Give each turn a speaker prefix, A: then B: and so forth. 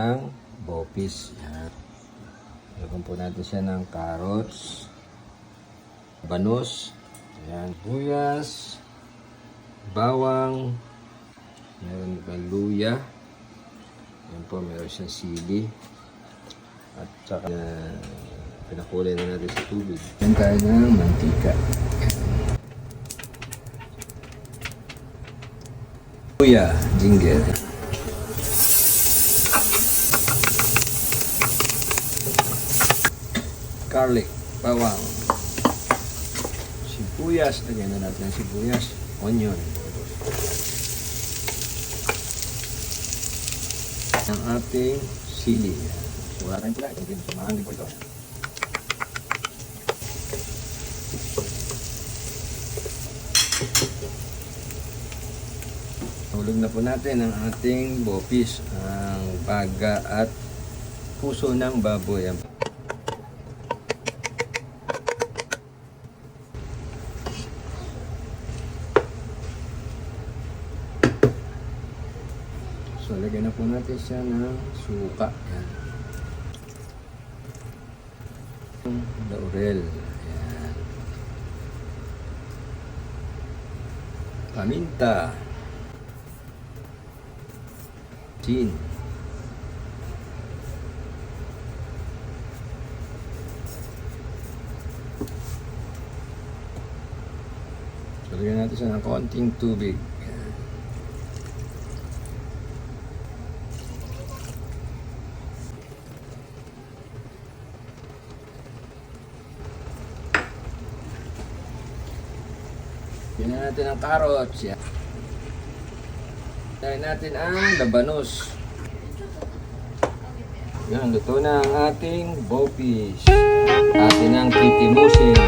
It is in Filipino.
A: ng bopis. Yan. Lagyan po natin siya ng carrots, banus, ayan, buyas, bawang, meron pang luya, ayan po, meron siyang sili, at saka pinakulay na natin sa tubig. Ayan tayo ng mantika. Luya, ginger. Garlic, bawang, sibuyas, lagyan na natin ang sibuyas, onion. Ang ating sili. Wala tayong pula, ito samahan din po ito. Hulog na po natin ang ating bopis, ang baga at puso ng baboy. So, lagyan na po natin siya ng suka. Ayan. Laurel. Ayan. Paminta. Gin. So, lagyan natin siya ng konting tubig. Yan natin ang carrots. Yan. Tayo natin ang labanos. Yan, luto na ang ating bopis. Atin ang titimusin.